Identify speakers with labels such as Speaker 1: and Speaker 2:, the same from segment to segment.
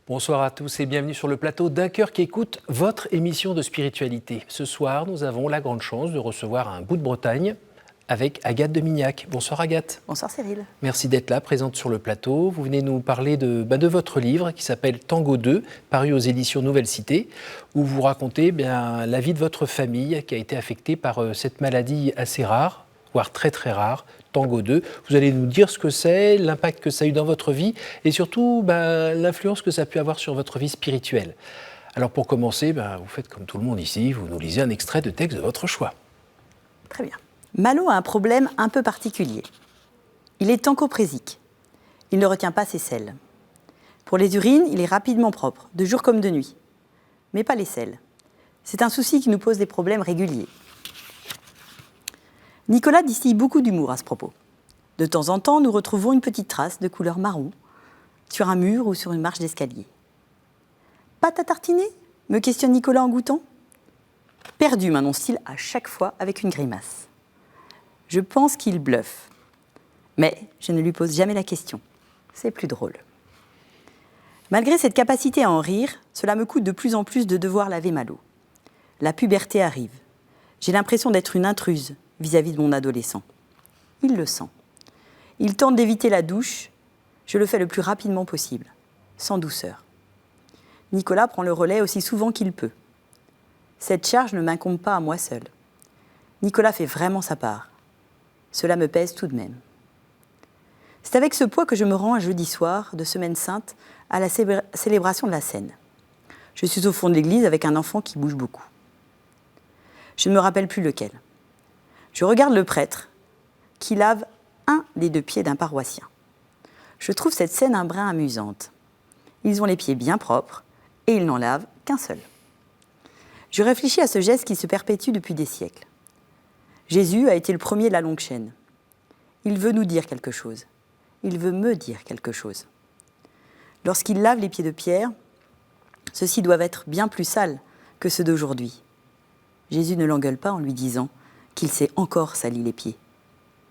Speaker 1: Bonsoir à tous et bienvenue sur le plateau d'Un cœur qui écoute votre émission de spiritualité. Ce soir, nous avons la grande chance de recevoir un bout de Bretagne avec Agathe de Mignac. Bonsoir Agathe.
Speaker 2: Bonsoir Cyril.
Speaker 1: Merci d'être là, présente sur le plateau. Vous venez nous parler de votre livre qui s'appelle Tango 2, paru aux éditions Nouvelle Cité, où vous racontez la vie de votre famille qui a été affectée par cette maladie assez rare, voire très très rare, Tango 2. Vous allez nous dire ce que c'est, l'impact que ça a eu dans votre vie et surtout l'influence que ça a pu avoir sur votre vie spirituelle. Alors pour commencer, vous faites comme tout le monde ici, vous nous lisez un extrait de texte de votre choix.
Speaker 2: Très bien. Malo a un problème un peu particulier. Il est tancoprésique. Il ne retient pas ses selles. Pour les urines, il est rapidement propre, de jour comme de nuit. Mais pas les selles. C'est un souci qui nous pose des problèmes réguliers. Nicolas distille beaucoup d'humour à ce propos. De temps en temps, nous retrouvons une petite trace de couleur marron sur un mur ou sur une marche d'escalier. « Pâte à tartiner ?» me questionne Nicolas en goûtant. « Perdu » m'annonce-t-il à chaque fois avec une grimace. Je pense qu'il bluffe. Mais je ne lui pose jamais la question. C'est plus drôle. Malgré cette capacité à en rire, cela me coûte de plus en plus de devoir laver Malo. La puberté arrive. J'ai l'impression d'être une intruse vis-à-vis de mon adolescent. Il le sent. Il tente d'éviter la douche. Je le fais le plus rapidement possible, sans douceur. Nicolas prend le relais aussi souvent qu'il peut. Cette charge ne m'incombe pas à moi seul. Nicolas fait vraiment sa part. Cela me pèse tout de même. C'est avec ce poids que je me rends un jeudi soir de Semaine Sainte à la célébration de la Seine. Je suis au fond de l'église avec un enfant qui bouge beaucoup. Je ne me rappelle plus lequel. Je regarde le prêtre qui lave un des deux pieds d'un paroissien. Je trouve cette scène un brin amusante. Ils ont les pieds bien propres et ils n'en lavent qu'un seul. Je réfléchis à ce geste qui se perpétue depuis des siècles. Jésus a été le premier de la longue chaîne. Il veut nous dire quelque chose. Il veut me dire quelque chose. Lorsqu'il lave les pieds de Pierre, ceux-ci doivent être bien plus sales que ceux d'aujourd'hui. Jésus ne l'engueule pas en lui disant qu'il s'est encore sali les pieds.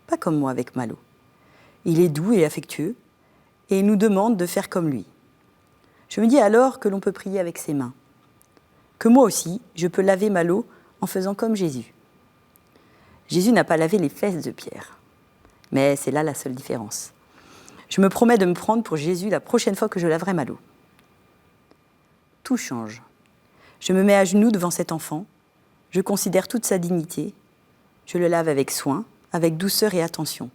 Speaker 2: Pas comme moi avec Malo. Il est doux et affectueux et il nous demande de faire comme lui. Je me dis alors que l'on peut prier avec ses mains. Que moi aussi, je peux laver Malo en faisant comme Jésus. Jésus n'a pas lavé les fesses de Pierre. Mais c'est là la seule différence. Je me promets de me prendre pour Jésus la prochaine fois que je laverai Malo. Tout change. Je me mets à genoux devant cet enfant. Je considère toute sa dignité. Je le lave avec soin, avec douceur et attention.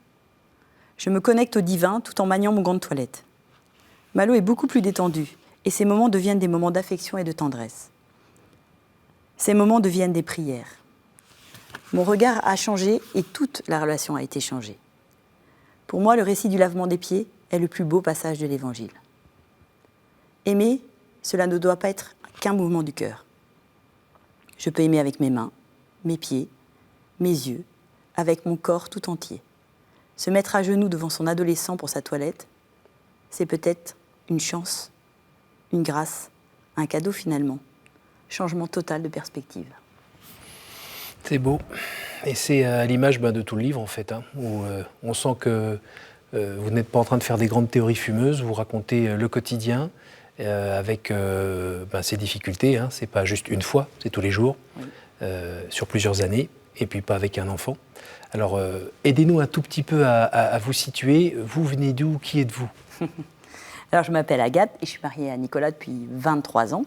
Speaker 2: Je me connecte au divin tout en maniant mon gant de toilette. Malo est beaucoup plus détendu et ces moments deviennent des moments d'affection et de tendresse. Ces moments deviennent des prières. Mon regard a changé et toute la relation a été changée. Pour moi, le récit du lavement des pieds est le plus beau passage de l'Évangile. Aimer, cela ne doit pas être qu'un mouvement du cœur. Je peux aimer avec mes mains, mes pieds, mes yeux, avec mon corps tout entier. Se mettre à genoux devant son adolescent pour sa toilette, c'est peut-être une chance, une grâce, un cadeau finalement. Changement total de perspective.
Speaker 1: C'est beau. Et c'est à l'image de tout le livre en fait, où on sent que vous n'êtes pas en train de faire des grandes théories fumeuses, vous racontez le quotidien avec ses difficultés. C'est pas juste une fois, c'est tous les jours, oui. Sur plusieurs années. Et puis pas avec un enfant. Alors, aidez-nous un tout petit peu à vous situer. Vous venez d'où? Qui êtes-vous?
Speaker 2: Alors, je m'appelle Agathe et je suis mariée à Nicolas depuis 23 ans.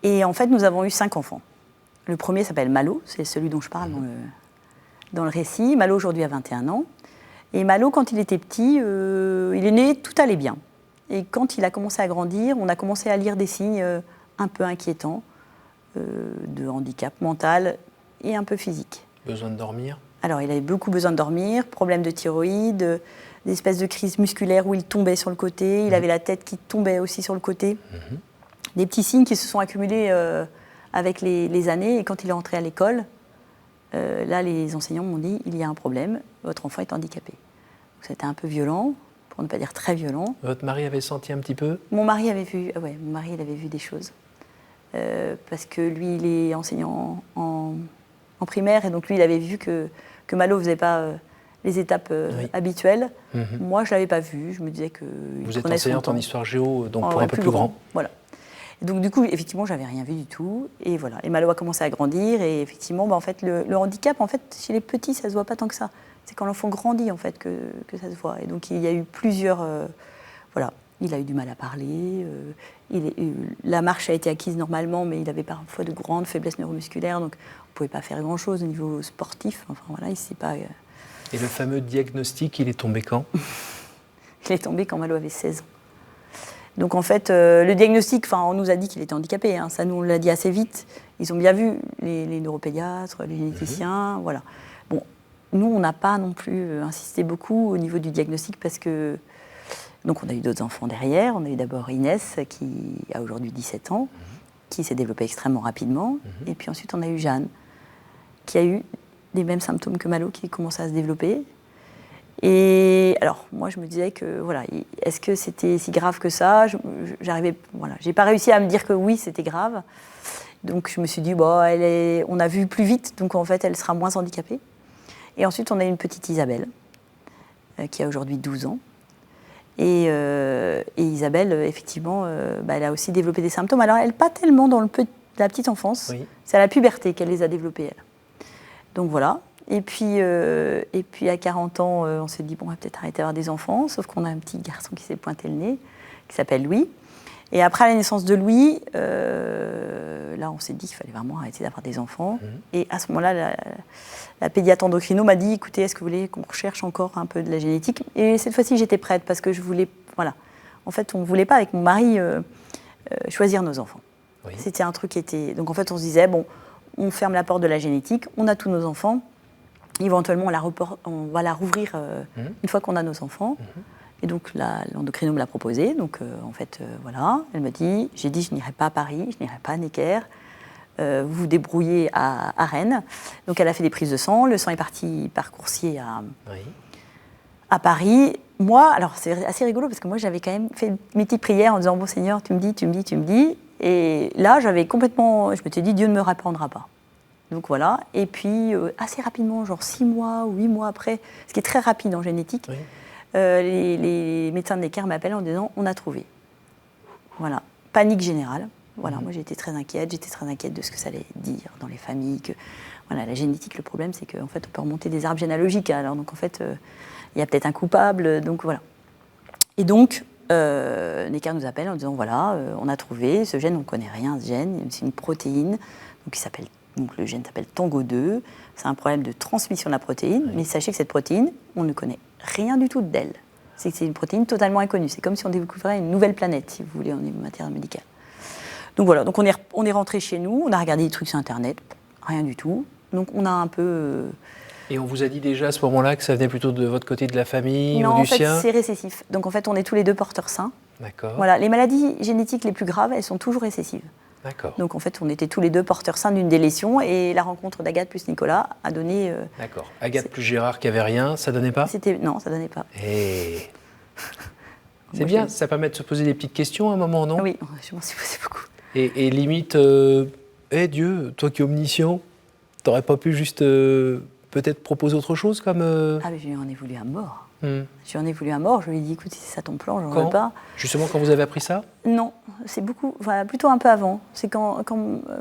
Speaker 2: Et en fait, nous avons eu 5 enfants. Le premier s'appelle Malo, c'est celui dont je parle dans le récit. Malo, aujourd'hui, a 21 ans. Et Malo, quand il était petit, il est né, tout allait bien. Et quand il a commencé à grandir, on a commencé à lire des signes un peu inquiétants de handicap mental et un peu physique.
Speaker 1: Besoin de dormir? Alors,
Speaker 2: il avait beaucoup besoin de dormir, problème de thyroïde, des espèces de crises musculaires où il tombait sur le côté, il avait la tête qui tombait aussi sur le côté. Des petits signes qui se sont accumulés avec les années, et quand il est rentré à l'école, là, les enseignants m'ont dit « il y a un problème, votre enfant est handicapé ». C'était un peu violent, pour ne pas dire très violent.
Speaker 1: Votre mari avait senti un petit peu?
Speaker 2: Mon mari avait vu, il avait vu des choses. Parce que lui, il est enseignant en primaire, et donc lui, il avait vu que Malo ne faisait pas les étapes
Speaker 1: Oui.
Speaker 2: habituelles.
Speaker 1: Mhm.
Speaker 2: Moi, je ne l'avais pas vu. Je me disais que
Speaker 1: Vous êtes enseignante en histoire géo, donc pour un peu plus grand.
Speaker 2: Voilà. Et donc, du coup, effectivement, j'avais rien vu du tout. Et voilà. Et Malo a commencé à grandir. Et effectivement, en fait, le handicap, en fait, chez les petits, ça ne se voit pas tant que ça. C'est quand l'enfant grandit, en fait, que ça se voit. Et donc, il y a eu plusieurs... voilà. Il a eu du mal à parler. La marche a été acquise normalement, mais il avait parfois de grandes faiblesses neuromusculaires. Donc, on ne pouvait pas faire grand-chose au niveau sportif. Enfin, voilà, il ne s'est pas...
Speaker 1: Et le fameux diagnostic, il est tombé quand?
Speaker 2: Il est tombé quand Malo avait 16 ans. Donc en fait, le diagnostic, on nous a dit qu'il était handicapé, hein, ça nous l'a dit assez vite. Ils ont bien vu, les neuropédiatres, les généticiens, voilà. Bon, nous, on n'a pas non plus insisté beaucoup au niveau du diagnostic parce que... Donc on a eu d'autres enfants derrière. On a eu d'abord Inès, qui a aujourd'hui 17 ans, qui s'est développée extrêmement rapidement. Et puis ensuite, on a eu Jeanne, qui a eu les mêmes symptômes que Malo, qui commençait à se développer. Et alors, moi, je me disais que, voilà, est-ce que c'était si grave que ça? J'ai pas réussi à me dire que oui, c'était grave. Donc, je me suis dit, on a vu plus vite, donc en fait, elle sera moins handicapée. Et ensuite, on a une petite Isabelle, qui a aujourd'hui 12 ans. Et Isabelle, effectivement, elle a aussi développé des symptômes. Alors, elle, pas tellement dans la petite enfance. Oui. C'est à la puberté qu'elle les a développés, elle. Donc, voilà. Et puis à 40 ans, on s'est dit, on va peut-être arrêter d'avoir des enfants, sauf qu'on a un petit garçon qui s'est pointé le nez, qui s'appelle Louis. Et après la naissance de Louis, là, on s'est dit qu'il fallait vraiment arrêter d'avoir des enfants. Et à ce moment-là, la pédiatre endocrino m'a dit, écoutez, est-ce que vous voulez qu'on recherche encore un peu de la génétique? Et cette fois-ci, j'étais prête, parce que je voulais... Voilà. En fait, on ne voulait pas, avec mon mari, choisir nos enfants. Oui. C'était un truc qui était... Donc, en fait, on se disait, on ferme la porte de la génétique, on a tous nos enfants. Éventuellement, on va la rouvrir une fois qu'on a nos enfants. Et donc, l'endocrino me l'a proposé. Donc, en fait, voilà, elle me dit, j'ai dit, je n'irai pas à Paris, je n'irai pas à Necker. Vous vous débrouillez à Rennes. Donc, elle a fait des prises de sang. Le sang est parti par coursier à Paris. Moi, alors, c'est assez rigolo parce que moi, j'avais quand même fait mes petites prières en disant, bon Seigneur, tu me dis. Et là, je m'étais dit, Dieu ne me répondra pas. Donc voilà, et puis assez rapidement, genre 6 mois ou 8 mois après, ce qui est très rapide en génétique, les médecins de Necker m'appellent en disant « on a trouvé ». Voilà, panique générale. Voilà, moi j'étais très inquiète de ce que ça allait dire dans les familles. Voilà, la génétique, le problème c'est qu'en fait on peut remonter des arbres généalogiques, alors donc en fait il y a peut-être un coupable, donc voilà. Et donc Necker nous appelle en disant « voilà, on a trouvé, ce gène, on ne connaît rien, ce gène, c'est une protéine, donc le gène s'appelle TANGO2, c'est un problème de transmission de la protéine, mais sachez que cette protéine, on ne connaît rien du tout d'elle. C'est une protéine totalement inconnue, c'est comme si on découvrait une nouvelle planète, si vous voulez, en matière médicale. Donc voilà, donc on est rentré chez nous, on a regardé des trucs sur Internet, rien du tout, donc on a un peu...
Speaker 1: Et on vous a dit déjà à ce moment-là que ça venait plutôt de votre côté de la famille
Speaker 2: ou
Speaker 1: du sien?
Speaker 2: Non, en fait, c'est récessif, donc en fait, on est tous les deux porteurs sains.
Speaker 1: D'accord.
Speaker 2: Voilà, les maladies génétiques les plus graves, elles sont toujours récessives.
Speaker 1: D'accord.
Speaker 2: Donc en fait, on était tous les deux porteurs sains d'une délétion et la rencontre d'Agathe plus Nicolas a donné...
Speaker 1: D'accord. Agathe plus Gérard qui avait rien, ça donnait pas?
Speaker 2: Non, ça donnait pas.
Speaker 1: Et... C'est bien, ça permet de se poser des petites questions à un moment, non?
Speaker 2: Oui, je m'en suis posé beaucoup.
Speaker 1: Et limite, Dieu, toi qui es omniscient, t'aurais pas pu juste peut-être proposer autre chose comme...
Speaker 2: Ah mais je lui en ai voulu à mort. Je lui en ai voulu à mort, je lui ai dit, écoute, si c'est ça ton plan, j'en veux pas.
Speaker 1: Justement, quand vous avez appris ça?
Speaker 2: Non, c'est plutôt un peu avant. C'est quand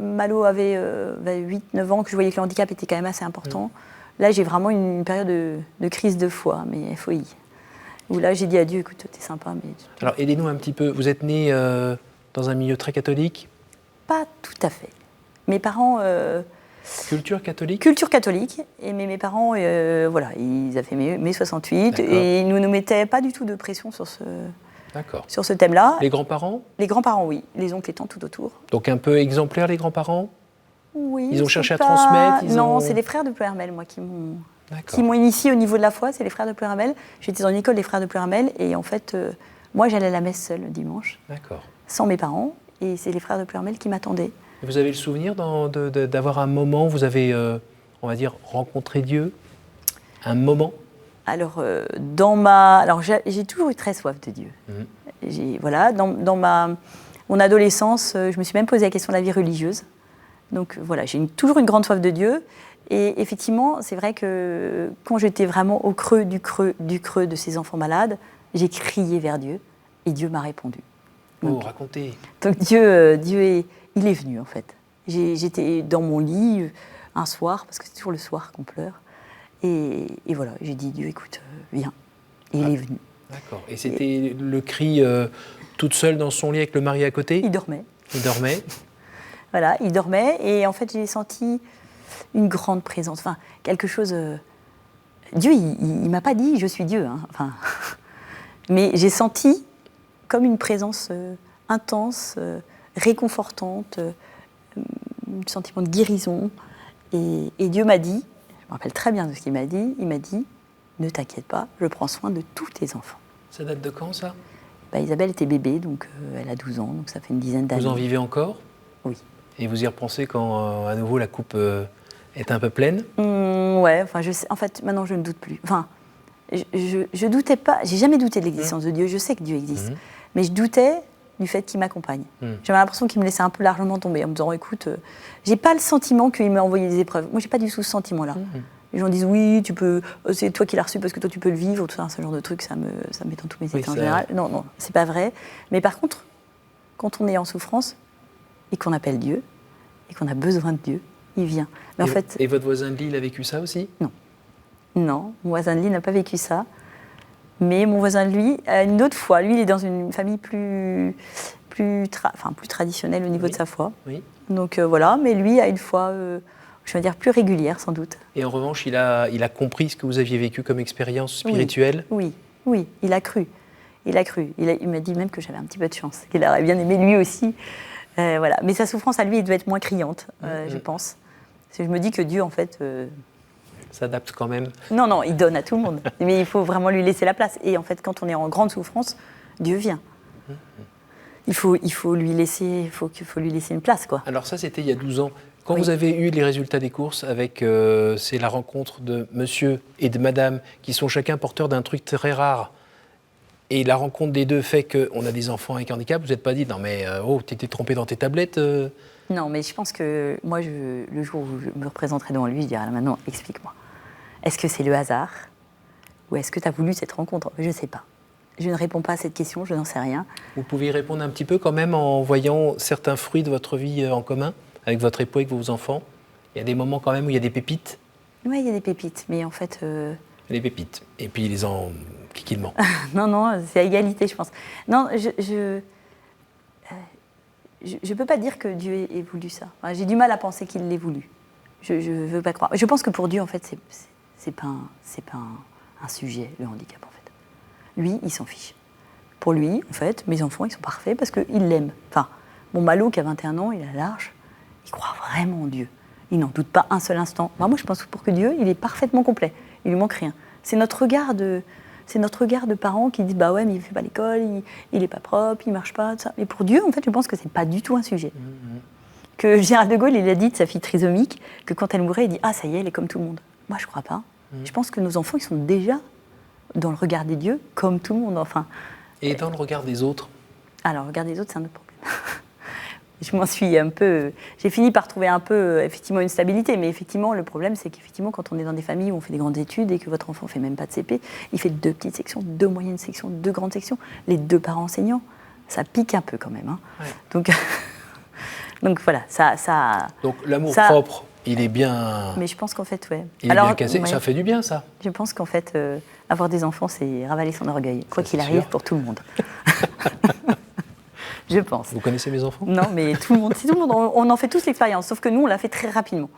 Speaker 2: Malo avait 8-9 ans que je voyais que le handicap était quand même assez important. Là, j'ai vraiment une période de crise de foi, mais FOI. Où là, j'ai dit à Dieu, écoute, t'es sympa, mais...
Speaker 1: Alors, aidez-nous un petit peu. Vous êtes né dans un milieu très catholique?
Speaker 2: Pas tout à fait. Mes parents...
Speaker 1: Culture catholique?
Speaker 2: Culture catholique. Et mes parents, voilà, ils avaient fait mai 68 et ils ne nous mettaient pas du tout de pression sur ce thème-là.
Speaker 1: Les grands-parents?
Speaker 2: Les grands-parents, oui. Les oncles étant tout autour.
Speaker 1: Donc un peu exemplaires, les grands-parents?
Speaker 2: Oui.
Speaker 1: Ils ont cherché à transmettre?
Speaker 2: Non, c'est les frères de Pleuhermel, moi, qui m'ont initié au niveau de la foi. C'est les frères de Pleuhermel. J'étais dans une école des frères de Pleuhermel et en fait, moi, j'allais à la messe seule le dimanche.
Speaker 1: D'accord.
Speaker 2: Sans mes parents. Et c'est les frères de Pleuhermel qui m'attendaient.
Speaker 1: Vous avez le souvenir d'avoir un moment où vous avez, on va dire, rencontré Dieu? Un moment?
Speaker 2: Alors, j'ai toujours eu très soif de Dieu. Voilà, dans mon adolescence, je me suis même posé la question de la vie religieuse. Donc voilà, j'ai toujours une grande soif de Dieu. Et effectivement, c'est vrai que quand j'étais vraiment au creux de ces enfants malades, j'ai crié vers Dieu et Dieu m'a répondu. Donc,
Speaker 1: racontez.
Speaker 2: Donc il est venu en fait. J'étais dans mon lit un soir, parce que c'est toujours le soir qu'on pleure, et voilà, j'ai dit Dieu, écoute, viens. Et il est venu.
Speaker 1: D'accord. Et c'était le cri toute seule dans son lit avec le mari à côté?
Speaker 2: Il dormait.
Speaker 1: Il dormait.
Speaker 2: Voilà, il dormait, et en fait j'ai senti une grande présence, enfin quelque chose. Dieu, il m'a pas dit je suis Dieu, hein, enfin, mais j'ai senti comme une présence intense, réconfortante, un sentiment de guérison. Et Dieu m'a dit, je me rappelle très bien de ce qu'il m'a dit, il m'a dit, ne t'inquiète pas, je prends soin de tous tes enfants.
Speaker 1: Ça date de quand, ça?
Speaker 2: Isabelle était bébé, donc elle a 12 ans, donc ça fait une dizaine d'années.
Speaker 1: Vous en vivez encore?
Speaker 2: Oui.
Speaker 1: Et vous y repensez quand, à nouveau, la coupe est un peu pleine?
Speaker 2: Ouais, enfin, en fait, maintenant, je ne doute plus. Enfin, je doutais pas, j'ai jamais douté de l'existence de Dieu, je sais que Dieu existe, mais je doutais du fait qu'il m'accompagne. J'avais l'impression qu'il me laissait un peu largement tomber en me disant, écoute, j'ai pas le sentiment qu'il m'a envoyé des épreuves. Moi, j'ai pas du tout ce sentiment-là. Les gens disent, oui, tu peux, c'est toi qui l'as reçu parce que toi, tu peux le vivre, tout ça, ce genre de truc, ça met dans tous mes états en général. Non, c'est pas vrai. Mais par contre, quand on est en souffrance et qu'on appelle Dieu, et qu'on a besoin de Dieu, il vient. Mais
Speaker 1: et votre voisin de lit, il a vécu ça aussi?
Speaker 2: Non, mon voisin de lit n'a pas vécu ça. Mais mon voisin de lui, une autre fois, lui, il est dans une famille plus traditionnelle au niveau de sa foi.
Speaker 1: Oui.
Speaker 2: Donc voilà, mais lui a une foi, je vais dire, plus régulière sans doute.
Speaker 1: Et en revanche, il a compris ce que vous aviez vécu comme expérience spirituelle?
Speaker 2: Oui, il a cru. Il m'a dit même que j'avais un petit peu de chance, qu'il aurait bien aimé lui aussi. Voilà. Mais sa souffrance à lui, elle devait être moins criante, je pense. Parce que je me dis que Dieu, en fait...
Speaker 1: s'adapte quand même.
Speaker 2: Non, il donne à tout le monde. Mais il faut vraiment lui laisser la place. Et en fait, quand on est en grande souffrance, Dieu vient. Il faut lui laisser une place, quoi.
Speaker 1: Alors ça, c'était il y a 12 ans. Quand
Speaker 2: Oui.
Speaker 1: vous avez eu les résultats des courses avec c'est la rencontre de monsieur et de madame qui sont chacun porteurs d'un truc très rare, et la rencontre des deux fait qu'on a des enfants avec handicap, vous n'êtes pas dit non mais tu t'es trompé dans tes tablettes
Speaker 2: Non, mais je pense que moi, le jour où je me représenterai devant lui, je dirai maintenant, explique-moi. Est-ce que c'est le hasard ou est-ce que tu as voulu cette rencontre? Je ne sais pas. Je ne réponds pas à cette question, je n'en sais rien.
Speaker 1: Vous pouvez y répondre un petit peu quand même en voyant certains fruits de votre vie en commun, avec votre époux, avec vos enfants. Il y a des moments quand même où il y a des pépites.
Speaker 2: Oui, il y a des pépites, mais en fait...
Speaker 1: Les pépites. Et puis les enquiquillements.
Speaker 2: Non, c'est à égalité, je pense. Non, je ne peux pas dire que Dieu ait voulu ça. Enfin, j'ai du mal à penser qu'il l'ait voulu. Je ne veux pas croire. Je pense que pour Dieu, en fait, c'est pas un sujet, le handicap, en fait. Lui, il s'en fiche. Pour lui, en fait, mes enfants, ils sont parfaits parce qu'il l'aime. Enfin, mon Malo, qui a 21 ans, il a large, il croit vraiment en Dieu. Il n'en doute pas un seul instant. Moi, je pense que pour que Dieu, il est parfaitement complet. Il lui manque rien. C'est notre regard de parents qui disent bah ouais, mais il fait pas l'école, il est pas propre, il marche pas, tout ça. Mais pour Dieu, en fait, je pense que c'est pas du tout un sujet. Que Gérard de Gaulle, il a dit de sa fille trisomique que quand elle mourait, il dit ah ça y est, elle est comme tout le monde. Moi, je crois pas. Je pense que nos enfants, ils sont déjà dans le regard des dieux, comme tout le monde. Enfin.
Speaker 1: Et dans le regard des autres?
Speaker 2: Alors, le regard des autres, c'est un autre problème. Je m'en suis un peu... J'ai fini par trouver un peu, effectivement, une stabilité. Mais effectivement, le problème, c'est qu'effectivement, quand on est dans des familles où on fait des grandes études et que votre enfant ne fait même pas de CP, il fait 2 petites sections, 2 moyennes sections, 2 grandes sections, les 2 parents enseignants, ça pique un peu quand même. Hein. Ouais. Donc voilà, ça...
Speaker 1: Donc l'amour propre, il est bien...
Speaker 2: Mais je pense qu'en fait, ouais.
Speaker 1: Il est bien cassé, ouais. Ça fait du bien, ça.
Speaker 2: Je pense qu'en fait, avoir des enfants, c'est ravaler son orgueil, quoi qu'il arrive pour tout le monde. Je pense.
Speaker 1: Vous connaissez mes enfants?
Speaker 2: Non, mais tout le monde, on en fait tous l'expérience, sauf que nous, on l'a fait très rapidement.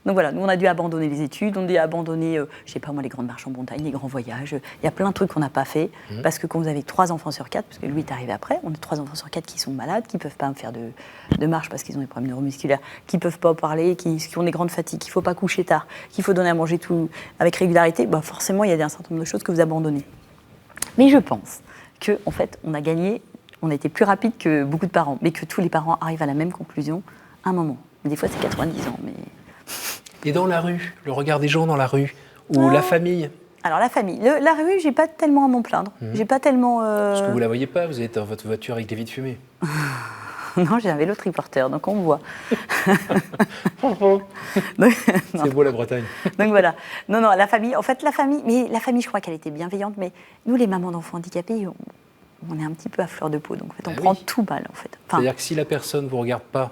Speaker 2: Donc voilà, nous, on a dû abandonner les études, on a dû abandonner, je sais pas moi, les grandes marches en montagne, les grands voyages. Il y a plein de trucs qu'on n'a pas fait, parce que quand vous avez 3 enfants sur 4, parce que lui est arrivé après, on a 3 enfants sur 4 qui sont malades, qui ne peuvent pas faire de marche parce qu'ils ont des problèmes neuromusculaires, qui ne peuvent pas parler, qui ont des grandes fatigues, qu'il ne faut pas coucher tard, qu'il faut donner à manger tout avec régularité, bah forcément, il y a un certain nombre de choses que vous abandonnez. Mais je pense qu'en fait, on a gagné. On a été plus rapide que beaucoup de parents, mais que tous les parents arrivent à la même conclusion à un moment. Des fois, c'est 90 ans, mais...
Speaker 1: Et dans la rue, le regard des gens dans la rue, ou la famille?
Speaker 2: Alors, la famille. La rue, j'ai pas tellement à m'en plaindre. J'ai pas tellement...
Speaker 1: Parce que vous la voyez pas, vous êtes dans votre voiture avec des vitres fumées.
Speaker 2: Non, j'ai un vélo triporteur, donc on me voit.
Speaker 1: C'est beau la Bretagne.
Speaker 2: Donc voilà. Non, la famille, la famille, je crois qu'elle était bienveillante, mais nous, les mamans d'enfants handicapés, on est un petit peu à fleur de peau, donc en fait, on prend tout mal, en fait. Enfin,
Speaker 1: c'est-à-dire que si la personne ne vous regarde pas,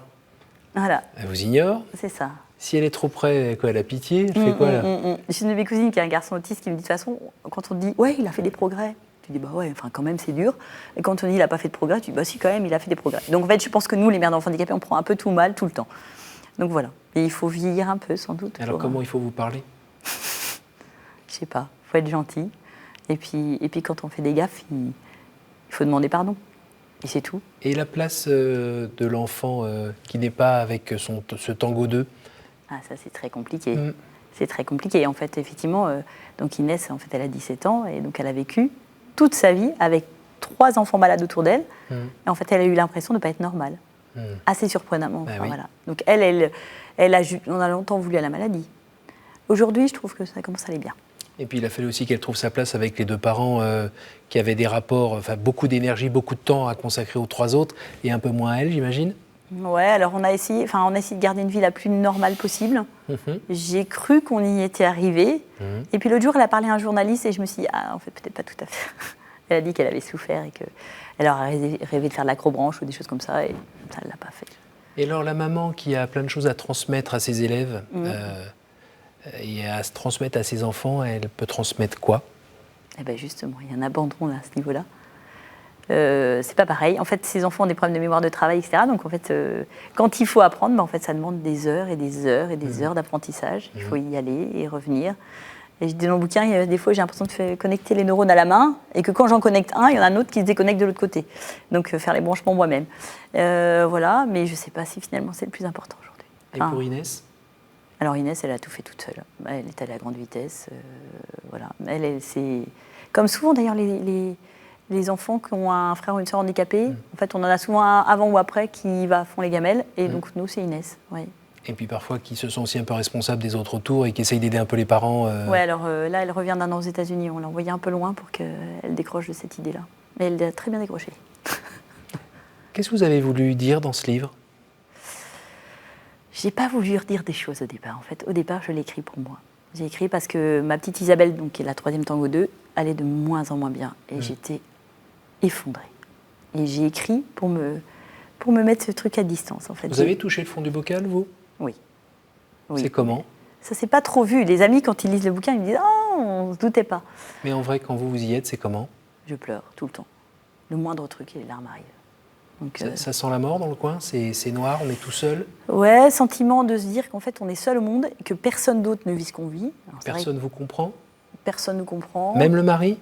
Speaker 2: voilà.
Speaker 1: elle vous ignore.
Speaker 2: C'est ça.
Speaker 1: Si elle est trop près, elle a pitié, elle fait quoi là?
Speaker 2: J'ai une de mes cousines qui a un garçon autiste qui me dit de toute façon, quand on te dit « ouais, il a fait des progrès », tu dis « bah ouais, enfin quand même c'est dur ». Et quand on dit « il n'a pas fait de progrès », tu dis « bah si quand même, il a fait des progrès ». Donc en fait, je pense que nous, les mères d'enfants handicapés, on prend un peu tout mal tout le temps. Donc voilà. Et il faut vieillir un peu, sans doute.
Speaker 1: Alors comment il faut vous parler?
Speaker 2: Je sais pas, il faut être gentil. Et puis quand on fait des gaffes, il faut demander pardon. Et c'est tout.
Speaker 1: Et la place de l'enfant qui n'est pas avec ce tango 2?
Speaker 2: Ah, ça, c'est très compliqué. C'est très compliqué. En fait, effectivement, donc Inès, en fait, elle a 17 ans et donc elle a vécu toute sa vie avec 3 enfants malades autour d'elle. Et en fait, elle a eu l'impression de ne pas être normale. Assez surprenamment. Enfin,
Speaker 1: oui.
Speaker 2: voilà. Donc on a longtemps voulu à la maladie. Aujourd'hui, je trouve que ça commence à aller bien.
Speaker 1: Et puis il a fallu aussi qu'elle trouve sa place avec les 2 parents qui avaient des rapports, beaucoup d'énergie, beaucoup de temps à consacrer aux 3 autres et un peu moins à elle, j'imagine.
Speaker 2: Ouais, alors on a essayé de garder une vie la plus normale possible. J'ai cru qu'on y était arrivé. Et puis l'autre jour, elle a parlé à un journaliste et je me suis dit, ah, en fait, peut-être pas tout à fait. Elle a dit qu'elle avait souffert et qu'elle aurait rêvé de faire de l'acrobranche ou des choses comme ça et ça ne l'a pas fait.
Speaker 1: Et alors la maman qui a plein de choses à transmettre à ses élèves et à se transmettre à ses enfants, elle peut transmettre quoi?
Speaker 2: Eh bien justement, il y a un abandon là, à ce niveau-là. C'est pas pareil. En fait, ces enfants ont des problèmes de mémoire de travail, etc. Donc, en fait, quand il faut apprendre, en fait, ça demande des heures et des heures et des heures d'apprentissage. Il faut y aller et revenir. Et je dis dans le bouquin, des fois, j'ai l'impression de connecter les neurones à la main et que quand j'en connecte un, il y en a un autre qui se déconnecte de l'autre côté. Donc, faire les branchements moi-même. Voilà, mais je sais pas si finalement c'est le plus important aujourd'hui.
Speaker 1: Et pour Inès?
Speaker 2: Alors, Inès, elle a tout fait toute seule. Elle est allée à grande vitesse. Voilà. C'est comme souvent d'ailleurs les enfants qui ont un frère ou une sœur handicapée, en fait, on en a souvent un avant ou après qui va à fond les gamelles. Et donc, nous, c'est Inès. Oui.
Speaker 1: Et puis parfois qui se sont aussi un peu responsables des autres autour et qui essayent d'aider un peu les parents.
Speaker 2: Oui, alors là, elle revient d'un an aux États-Unis. On l'a envoyée un peu loin pour qu'elle décroche de cette idée-là. Mais elle a très bien décroché.
Speaker 1: Qu'est-ce que vous avez voulu dire dans ce livre?
Speaker 2: J'ai pas voulu redire des choses au départ. En fait, au départ, je l'ai écrit pour moi. J'ai écrit parce que ma petite Isabelle, donc, qui est la 3e tango 2, allait de moins en moins bien. Et j'étais effondrée. Et j'ai écrit pour me mettre ce truc à distance. En fait.
Speaker 1: Vous avez touché le fond du bocal, vous?
Speaker 2: Oui.
Speaker 1: C'est comment?
Speaker 2: Ça s'est pas trop vu. Les amis, quand ils lisent le bouquin, ils me disent « Ah, on se doutait pas ».
Speaker 1: Mais en vrai, quand vous y êtes, c'est comment?
Speaker 2: Je pleure tout le temps. Le moindre truc et les larmes arrivent. Donc,
Speaker 1: ça sent la mort dans le coin? C'est noir, on est tout seul?
Speaker 2: Ouais, sentiment de se dire qu'en fait, on est seul au monde et que personne d'autre ne vit ce qu'on vit. Alors,
Speaker 1: personne vous comprend?
Speaker 2: Personne ne comprend.
Speaker 1: Même le mari?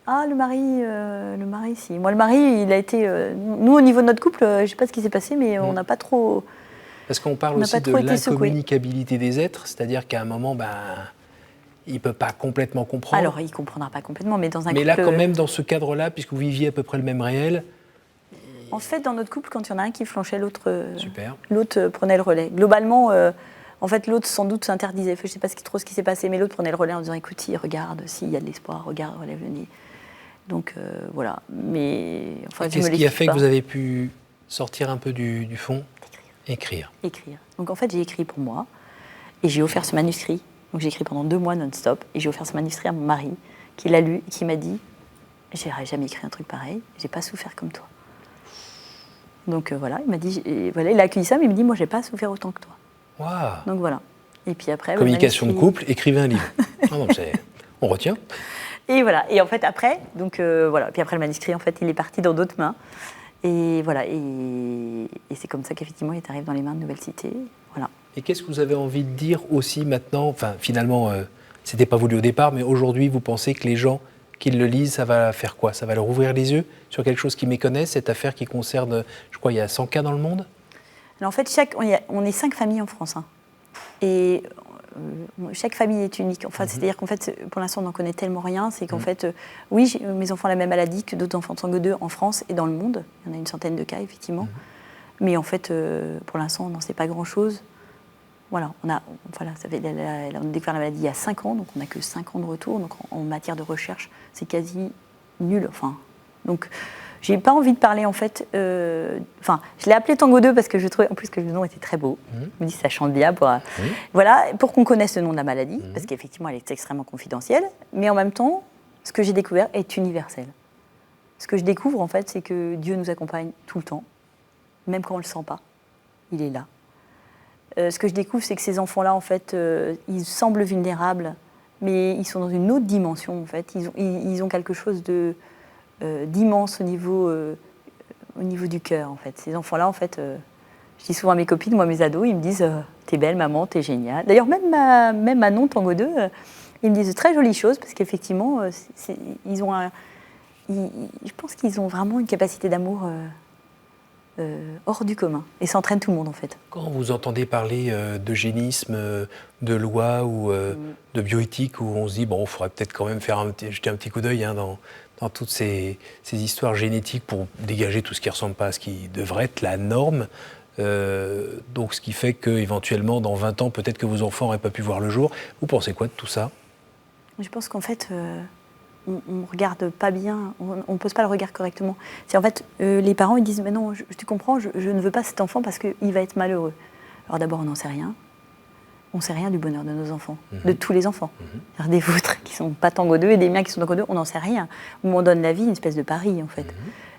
Speaker 2: Ah, le mari, si. Moi, le mari, il a été... nous, au niveau de notre couple, je ne sais pas ce qui s'est passé, mais on n'a pas trop...
Speaker 1: Parce qu'on parle aussi de l'incommunicabilité des êtres, c'est-à-dire qu'à un moment, il ne peut pas complètement comprendre.
Speaker 2: Alors, il ne comprendra pas complètement, mais dans un couple...
Speaker 1: Mais là, quand même, dans ce cadre-là, puisque vous viviez à peu près le même réel...
Speaker 2: En fait, dans notre couple, quand il y en a un qui flanchait, l'autre prenait le relais. Globalement, en fait, l'autre, sans doute, s'interdisait. Je ne sais pas trop ce qui s'est passé, mais l'autre prenait le relais en disant « Écoute, regarde, s'il y a de l'espoir, regarde, relève le nez ». Donc, voilà. Mais, enfin,
Speaker 1: qu'est-ce qui a fait que vous avez pu sortir un peu du fond? Écrire.
Speaker 2: Donc, en fait, j'ai écrit pour moi et j'ai offert ce manuscrit. Donc, j'ai écrit pendant 2 mois non-stop et j'ai offert ce manuscrit à mon mari qui l'a lu et qui m'a dit « J'aurais jamais écrit un truc pareil, j'ai pas souffert comme toi ». Donc voilà, il m'a dit, il a accueilli ça, mais il me dit, moi, j'ai pas souffert autant que toi.
Speaker 1: Wow.
Speaker 2: Donc voilà. Et puis après,
Speaker 1: communication de couple, écrivez un livre. On retient.
Speaker 2: Et voilà. Et en fait après, voilà. Puis après le manuscrit, en fait, il est parti dans d'autres mains. Et voilà. Et c'est comme ça qu'effectivement, il arrive dans les mains de Nouvelle Cité. Voilà.
Speaker 1: Et qu'est-ce que vous avez envie de dire aussi maintenant? Enfin, finalement, c'était pas voulu au départ, mais aujourd'hui, vous pensez que les gens qui le lisent, ça va faire quoi? Ça va leur ouvrir les yeux sur quelque chose qu'ils méconnaissent, cette affaire qui concerne, je crois, il y a 100 cas dans le monde?
Speaker 2: Alors en fait, on est 5 familles en France. Hein. Et chaque famille est unique. Enfin, c'est-à-dire qu'en fait, pour l'instant, on n'en connaît tellement rien. C'est qu'en fait, oui, mes enfants ont la même maladie que d'autres enfants de Tango 2 en France et dans le monde. Il y en a une centaine de cas, effectivement. Mais en fait, pour l'instant, on n'en sait pas grand-chose. Voilà, on a découvert la maladie il y a 5 ans, donc on n'a que 5 ans de retour. Donc en matière de recherche, c'est quasi nul. Enfin, donc J'ai pas envie de parler en fait. Enfin, je l'ai appelé Tango 2 parce que je trouvais en plus que le nom était très beau. Je me dis ça chante bien voilà, pour qu'on connaisse le nom de la maladie, parce qu'effectivement elle est extrêmement confidentielle. Mais en même temps, ce que j'ai découvert est universel. Ce que je découvre en fait, c'est que Dieu nous accompagne tout le temps, même quand on le sent pas. Il est là. Ce que je découvre, c'est que ces enfants-là, en fait, ils semblent vulnérables, mais ils sont dans une autre dimension en fait. Ils ont quelque chose d'immense au niveau du cœur, en fait. Ces enfants-là, en fait, je dis souvent à mes copines, moi, mes ados, ils me disent t'es belle, maman, t'es géniale. D'ailleurs, même Manon, Tango 2, ils me disent de très jolies choses, parce qu'effectivement, ils ont je pense qu'ils ont vraiment une capacité d'amour hors du commun, et ça entraîne tout le monde, en fait.
Speaker 1: Quand vous entendez parler d'eugénisme, de loi ou de bioéthique, où on se dit, bon, il faudrait peut-être quand même jeter un petit coup d'œil dans toutes ces histoires génétiques pour dégager tout ce qui ne ressemble pas à ce qui devrait être la norme. Donc, ce qui fait qu'éventuellement, dans 20 ans, peut-être que vos enfants n'auraient pas pu voir le jour. Vous pensez quoi de tout ça ?
Speaker 2: Je pense qu'en fait, on ne regarde pas bien, on ne pose pas le regard correctement. C'est en fait, les parents ils disent, mais non, tu comprends, je ne veux pas cet enfant parce qu'il va être malheureux. Alors d'abord, on n'en sait rien. On ne sait rien du bonheur de nos enfants, de tous les enfants. Des vôtres qui ne sont pas Tango 2 et des miens qui sont Tango 2, on n'en sait rien. On donne la vie, une espèce de pari, en fait.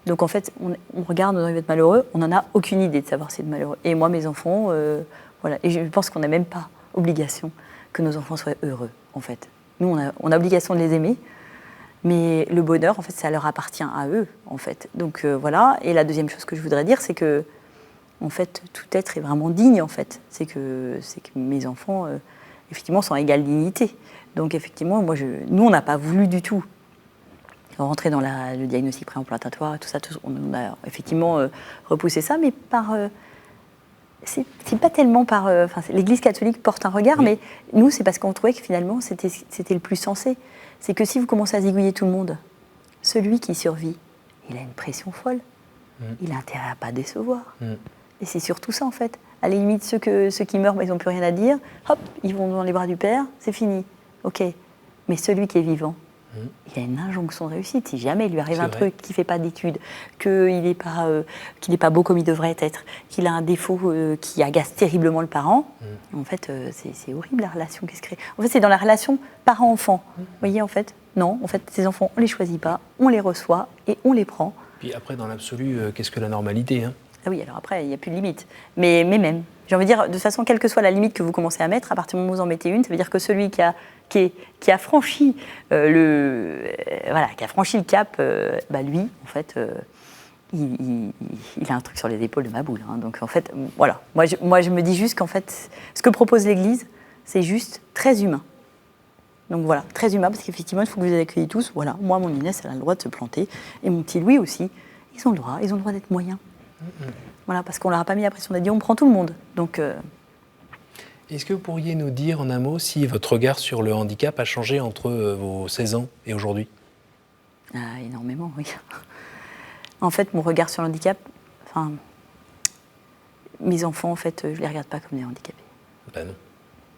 Speaker 2: Donc, en fait, on regarde, on va être malheureux, on n'en a aucune idée de savoir si c'est malheureux. Et moi, mes enfants, voilà. Et je pense qu'on n'a même pas obligation que nos enfants soient heureux, en fait. Nous, on a obligation de les aimer, mais le bonheur, en fait, ça leur appartient à eux, en fait. Donc, voilà. Et la deuxième chose que je voudrais dire, c'est que en fait, tout être est vraiment digne, en fait. C'est que mes enfants, effectivement, sont à égale dignité. Donc, effectivement, nous, on n'a pas voulu du tout rentrer dans le diagnostic préimplantatoire, tout ça. On a effectivement repoussé ça, mais c'est pas tellement par... l'Église catholique porte un regard, mais nous, c'est parce qu'on trouvait que finalement, c'était le plus sensé. C'est que si vous commencez à zigouiller tout le monde, celui qui survit, il a une pression folle. Il a intérêt à ne pas décevoir. Et c'est surtout ça, en fait. À la limite, ceux qui meurent, ils n'ont plus rien à dire. Hop, ils vont dans les bras du Père, c'est fini. OK. Mais celui qui est vivant, il a une injonction de réussite. Si jamais il lui arrive un truc, qu'il ne fait pas d'études, qu'il n'est pas beau comme il devrait être, qu'il a un défaut qui agace terriblement le parent, en fait, c'est horrible, la relation qui se crée. En fait, c'est dans la relation parent-enfant. Vous voyez, en fait, non, en fait, ces enfants, on ne les choisit pas, on les reçoit et on les prend.
Speaker 1: Puis après, dans l'absolu, qu'est-ce que la normalité, hein ?
Speaker 2: Ah oui, alors après, il n'y a plus de limite. Mais même, j'ai envie de dire, de toute façon, quelle que soit la limite que vous commencez à mettre, à partir du moment où vous en mettez une, ça veut dire que celui qui a franchi qui a franchi le cap, lui, en fait, il a un truc sur les épaules de ma boule. Hein. Donc, en fait, voilà. Moi, je me dis juste qu'en fait, ce que propose l'Église, c'est juste très humain. Donc voilà, très humain, parce qu'effectivement, il faut que vous les accueilliez tous. Voilà, moi, mon Inès, elle a le droit de se planter. Et mon petit Louis aussi. Ils ont le droit d'être moyens. Voilà, parce qu'on leur a pas mis la pression. On a dit on prend tout le monde. Donc,
Speaker 1: est-ce que vous pourriez nous dire en un mot si votre regard sur le handicap a changé entre vos 16 ans et aujourd'hui ?
Speaker 2: Énormément, oui. En fait, mon regard sur le handicap, mes enfants, en fait, je les regarde pas comme des handicapés.
Speaker 1: Ben non.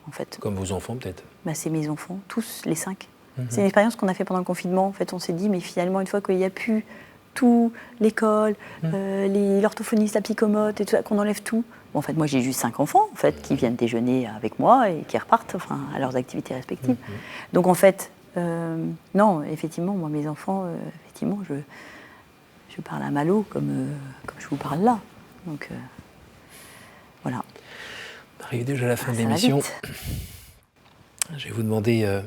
Speaker 2: En fait.
Speaker 1: Comme vos enfants, peut-être ?
Speaker 2: C'est mes enfants, tous, les 5. C'est une expérience qu'on a fait pendant le confinement. En fait, on s'est dit, mais finalement, une fois qu'il n'y a plus tout, l'école, l'orthophoniste, la psychomote, et tout ça, qu'on enlève tout. Bon, en fait, moi, j'ai juste 5 enfants, en fait, qui viennent déjeuner avec moi et qui repartent, à leurs activités respectives. Donc, en fait, non, effectivement, moi, mes enfants, effectivement, je parle à Malo comme je vous parle là. Donc, voilà.
Speaker 1: On arrive déjà à la fin de l'émission. Je vais vous demander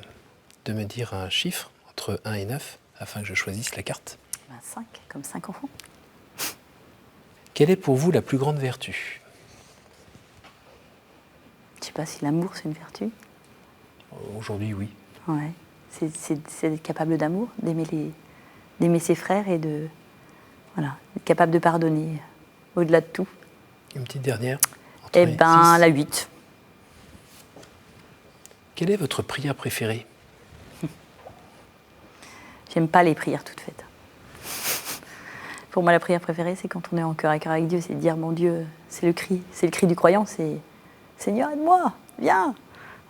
Speaker 1: de me dire un chiffre entre 1 et 9 afin que je choisisse la carte.
Speaker 2: 5, comme 5 enfants.
Speaker 1: Quelle est pour vous la plus grande vertu ?
Speaker 2: Je ne sais pas si l'amour, c'est une vertu.
Speaker 1: Aujourd'hui, oui.
Speaker 2: Ouais. C'est d'être capable d'amour, d'aimer ses frères et d'être capable de pardonner au-delà de tout.
Speaker 1: Une petite dernière.
Speaker 2: La 8.
Speaker 1: Quelle est votre prière préférée ?
Speaker 2: J'aime pas les prières toutes faites. Pour moi, la prière préférée, c'est quand on est en cœur à cœur avec Dieu, c'est de dire, mon Dieu, c'est le cri du croyant, c'est Seigneur, aide-moi, viens.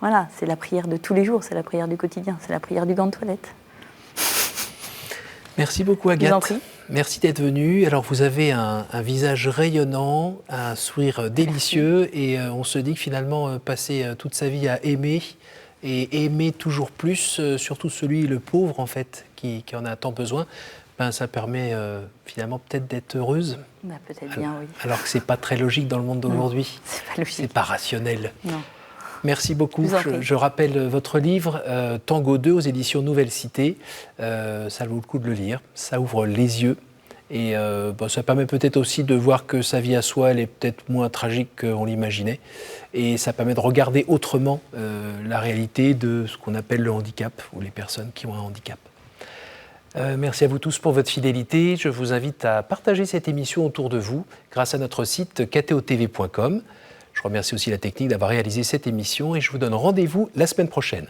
Speaker 2: Voilà, c'est la prière de tous les jours, c'est la prière du quotidien, c'est la prière du gant de toilette.
Speaker 1: Merci beaucoup,
Speaker 2: Je vous en
Speaker 1: Agathe.
Speaker 2: prie.
Speaker 1: Merci d'être venue. Alors, vous avez un visage rayonnant, un sourire délicieux, et on se dit que finalement, passer toute sa vie à aimer, et aimer toujours plus, surtout celui, le pauvre, en fait, qui en a tant besoin, ben, ça permet finalement peut-être d'être heureuse.
Speaker 2: Bah, peut-être bien, oui.
Speaker 1: Alors que ce n'est pas très logique dans le monde d'aujourd'hui.
Speaker 2: C'est pas logique.
Speaker 1: C'est pas rationnel.
Speaker 2: Non.
Speaker 1: Merci beaucoup.
Speaker 2: Je vous en prie.
Speaker 1: Je rappelle votre livre, Tango 2, aux éditions Nouvelle Cité. Ça vaut le coup de le lire. Ça ouvre les yeux. Et ça permet peut-être aussi de voir que sa vie à soi, elle est peut-être moins tragique qu'on l'imaginait. Et ça permet de regarder autrement la réalité de ce qu'on appelle le handicap, ou les personnes qui ont un handicap. Merci à vous tous pour votre fidélité. Je vous invite à partager cette émission autour de vous grâce à notre site ktotv.com. Je remercie aussi la technique d'avoir réalisé cette émission et je vous donne rendez-vous la semaine prochaine.